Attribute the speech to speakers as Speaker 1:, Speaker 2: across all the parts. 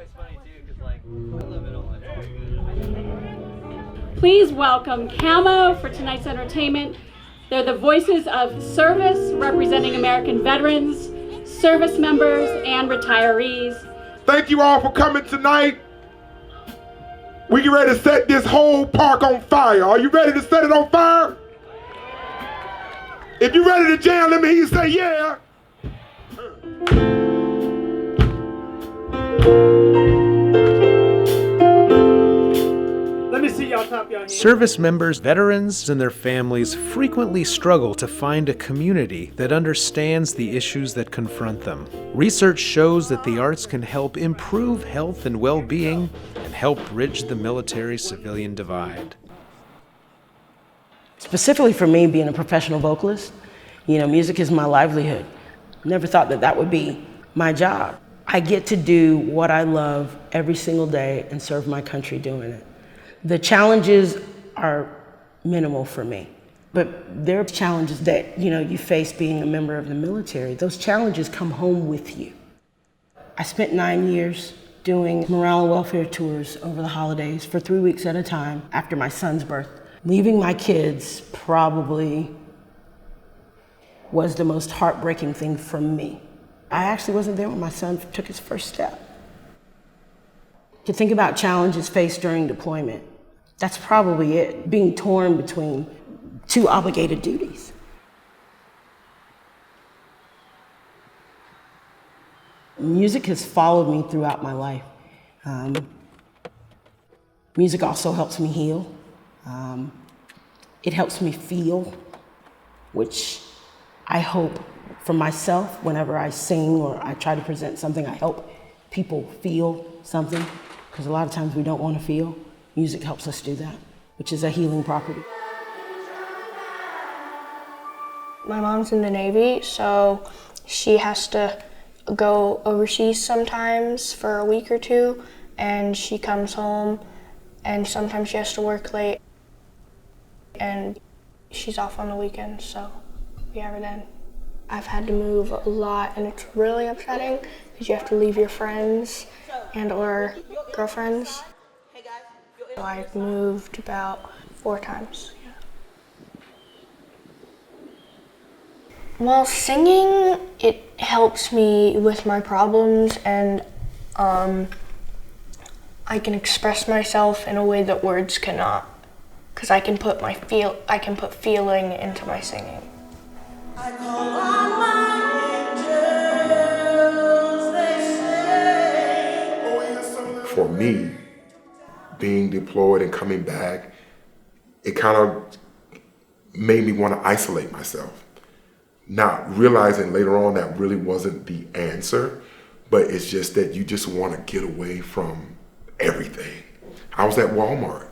Speaker 1: always funny too, because like, I love it all. It's all good.
Speaker 2: Please welcome CAMO for tonight's entertainment. They're the voices of service, representing American veterans, service members, and retirees.
Speaker 3: Thank you all for coming tonight. We get ready to set this whole park on fire. Are you ready to set it on fire? If you're ready to jam, let me hear you say yeah.
Speaker 4: Let me see y'all clap your hands.
Speaker 5: Service members, veterans, and their families frequently struggle to find a community that understands the issues that confront them. Research shows that the arts can help improve health and well-being and help bridge the military-civilian divide.
Speaker 6: Specifically for me, being a professional vocalist, music is my livelihood. Never thought that that would be my job. I get to do what I love every single day and serve my country doing it. The challenges are minimal for me, but there are challenges that you face being a member of the military. Those challenges come home with you. I spent 9 years doing morale and welfare tours over the holidays for 3 weeks at a time after my son's birth. Leaving my kids probably was the most heartbreaking thing for me. I actually wasn't there when my son took his first step. To think about challenges faced during deployment, that's probably it, being torn between two obligated duties. Music has followed me throughout my life. Music also helps me heal. It helps me feel, which I hope for myself, whenever I sing or I try to present something, I help people feel something, because a lot of times we don't want to feel. Music helps us do that, which is a healing property.
Speaker 7: My mom's in the Navy, so she has to go overseas sometimes for a week or two, and she comes home, and sometimes she has to work late, and she's off on the weekends, so we have her then. I've had to move a lot, and it's really upsetting because you have to leave your friends and or girlfriends. So I've moved about 4 times. Yeah. Well, singing, it helps me with my problems, and I can express myself in a way that words cannot, because I can put feeling into my singing. I call on my angels, they say.
Speaker 3: For me, being deployed and coming back, it kind of made me want to isolate myself. Not realizing later on that really wasn't the answer, but it's just that you just want to get away from everything. I was at Walmart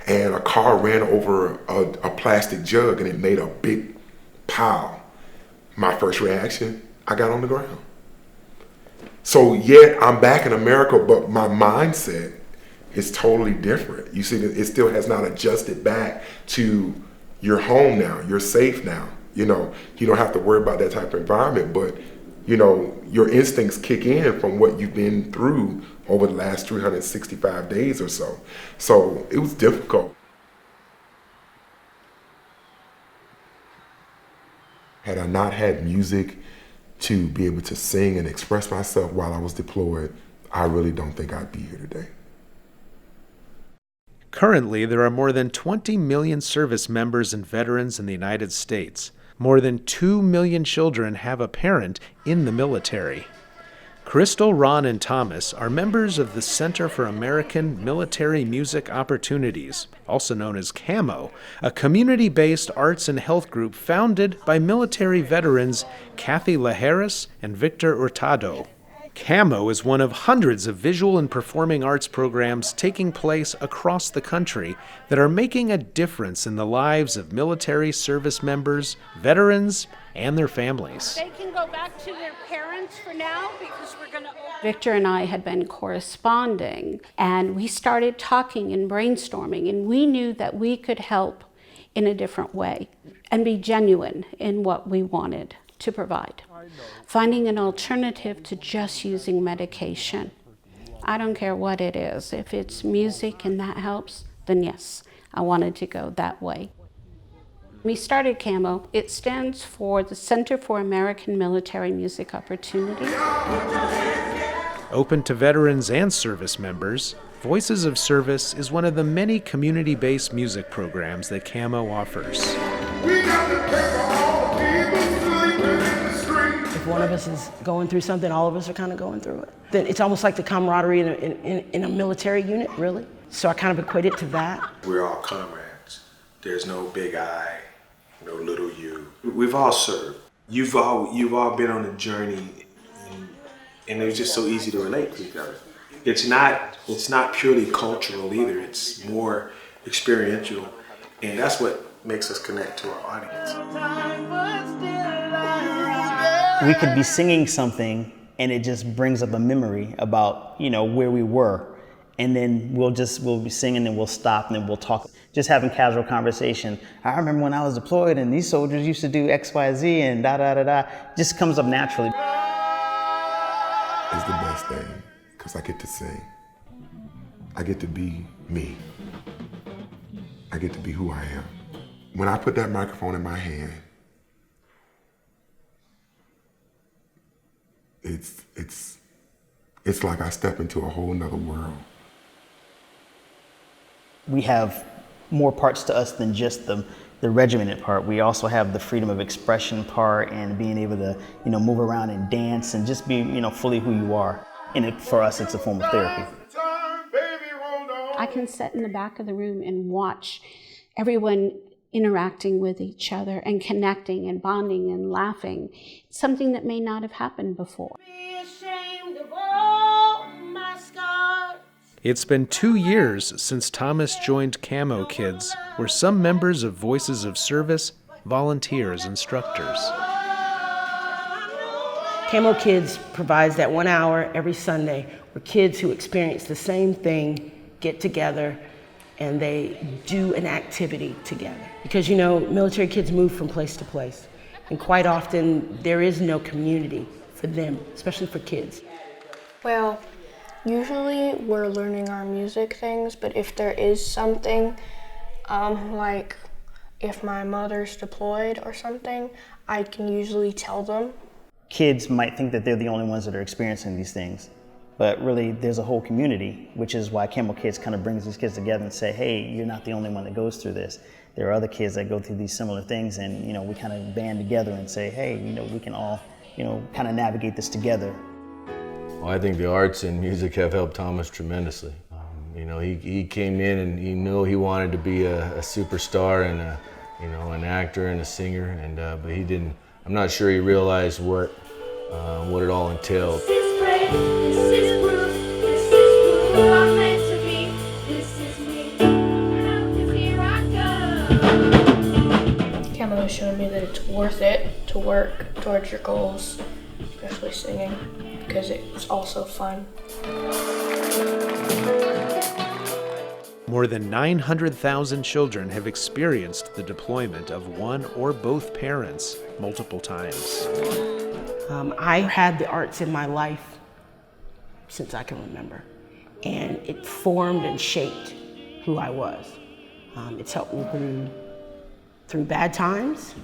Speaker 3: and a car ran over a plastic jug and it made a big pile. My first reaction, I got on the ground. So yet I'm back in America, but my mindset is totally different. You see, it still has not adjusted back to you're home now, you're safe now. You don't have to worry about that type of environment, but your instincts kick in from what you've been through over the last 365 days or so. So it was difficult. Had I not had music to be able to sing and express myself while I was deployed, I really don't think I'd be here today.
Speaker 5: Currently, there are more than 20 million service members and veterans in the United States. More than 2 million children have a parent in the military. Christal, Ron, and Thomas are members of the Center for American Military Music Opportunities, also known as CAMO, a community-based arts and health group founded by military veterans Kathy LaHarris and Victor Hurtado. CAMO is one of hundreds of visual and performing arts programs taking place across the country that are making a difference in the lives of military service members, veterans, and their families.
Speaker 2: They can go back to their parents for now because we're going to... Victor and I had been corresponding, and we started talking and brainstorming, and we knew that we could help in a different way and be genuine in what we wanted.
Speaker 4: to provide. Finding an alternative to just using medication. I don't care what it is. If it's music and that helps, then yes, I wanted to go that way. We started CAMO. It stands for the Center for American Military Music Opportunity.
Speaker 5: Open to veterans and service members, Voices of Service is one of the many community-based music programs that CAMO offers.
Speaker 6: If one of us is going through something, all of us are kind of going through it. Then it's almost like the camaraderie in a military unit, really. So I kind of equate it to that.
Speaker 8: We're all comrades. There's no big I, no little you. We've all served. You've all been on a journey, and it's just so easy to relate to each other. It's not purely cultural either. It's more experiential, and that's what makes us connect to our audience.
Speaker 9: We could be singing something, and it just brings up a memory about where we were, and then we'll be singing, and we'll stop, and then we'll talk, just having casual conversation. I remember when I was deployed, and these soldiers used to do X, Y, Z, and da da da da. Just comes up naturally.
Speaker 3: It's the best thing, because I get to sing. I get to be me. I get to be who I am. When I put that microphone in my hand, it's like I step into a whole nother world.
Speaker 9: We have more parts to us than just the regimented part. We also have the freedom of expression part and being able to, move around and dance and just be, fully who you are. And for us, it's a form of therapy.
Speaker 4: I can sit in the back of the room and watch everyone interacting with each other and connecting and bonding and laughing. It's something that may not have happened before.
Speaker 5: It's been 2 years since Thomas joined CAMO Kids, where some members of Voices of Service volunteer as instructors.
Speaker 6: CAMO Kids provides that 1 hour every Sunday where kids who experience the same thing get together and they do an activity together. Because military kids move from place to place, and quite often there is no community for them, especially for kids.
Speaker 7: Well, usually we're learning our music things, but if there is something, like if my mother's deployed or something, I can usually tell them.
Speaker 9: Kids might think that they're the only ones that are experiencing these things, but really there's a whole community, which is why CAMO Kids kind of brings these kids together and say, hey, you're not the only one that goes through this. There are other kids that go through these similar things, and we kind of band together and say, hey, we can all, kind of navigate this together.
Speaker 10: Well, I think the arts and music have helped Thomas tremendously. He came in and he knew he wanted to be a superstar and an actor and a singer, and but he didn't. I'm not sure he realized what it all entailed.
Speaker 7: CAMO has shown me that it's worth it to work towards your goals, especially singing, because it's also fun.
Speaker 5: More than 900,000 children have experienced the deployment of one or both parents multiple times.
Speaker 6: I had the arts in my life since I can remember, and it formed and shaped who I was. It's helped me through bad times,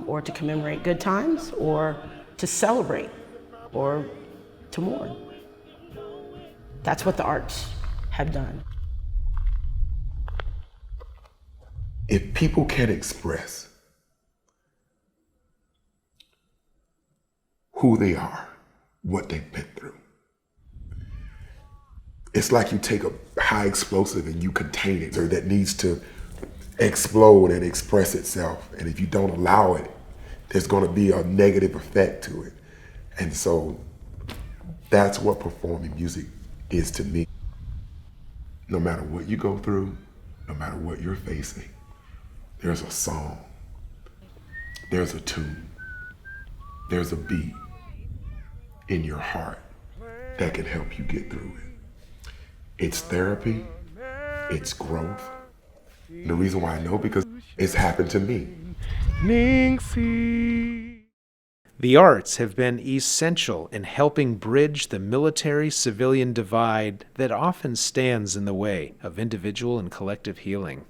Speaker 6: or to commemorate good times, or to celebrate, or to mourn. That's what the arts have done.
Speaker 3: If people can express who they are, what they've been through, it's like you take a high explosive and you contain it, or that needs to explode and express itself. And if you don't allow it, there's going to be a negative effect to it. And so that's what performing music is to me. No matter what you go through, no matter what you're facing, there's a song, there's a tune, there's a beat in your heart that can help you get through it. It's therapy, it's growth. And the reason why I know, because it's happened to me.
Speaker 5: The arts have been essential in helping bridge the military-civilian divide that often stands in the way of individual and collective healing.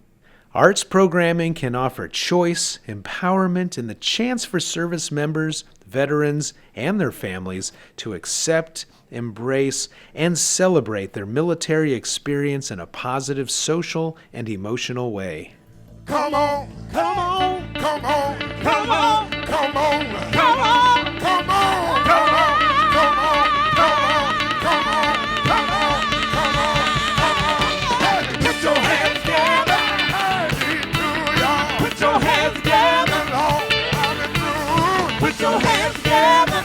Speaker 5: Arts programming can offer choice, empowerment, and the chance for service members, veterans, and their families to accept, embrace, and celebrate their military experience in a positive social and emotional way.
Speaker 11: Come on, come on, come on, come on, come on, come on, come on, come on, come on, come on, come on, come on, come on, come on. Hey, put your hands together. Hallelujah. Put your hands together. Lord, hallelujah. Put your hands together.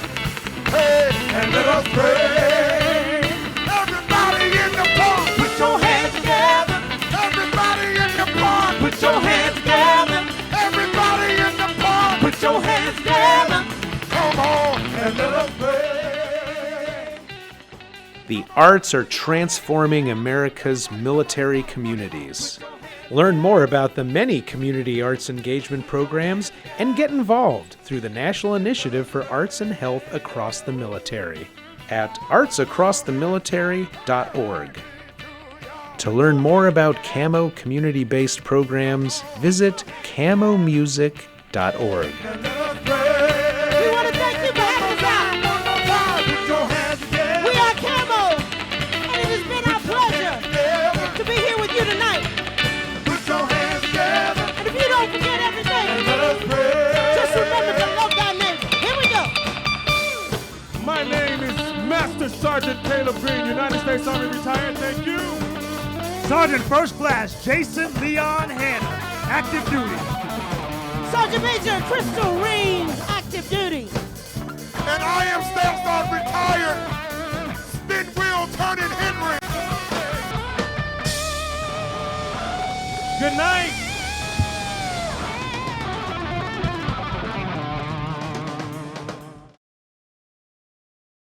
Speaker 11: Hey, and let us pray. Everybody in the park, put your hands together. Everybody in the park, put your hands together. Everybody in the park, put your hands together. Come on and let us pray.
Speaker 5: The arts are transforming America's military communities. Learn more about the many community arts engagement programs and get involved through the National Initiative for Arts and Health Across the Military at artsacrossthemilitary.org. To learn more about CAMO community-based programs, visit camomusic.org.
Speaker 11: We want to thank you for having us out. We are C.A.M.M.O, and it has been our pleasure to be here with you tonight. Put your hands together. And if you don't forget everything, just remember to love thy neighbor. Here we go.
Speaker 12: My name is Master Sergeant Caleb Green, United States Army retired. Thank you.
Speaker 13: Sergeant First Class Jason Leon Hanna, active duty.
Speaker 11: Sergeant Major Christal active duty.
Speaker 12: And I am Staff Sergeant retired, spin wheel turning Henry. Good night.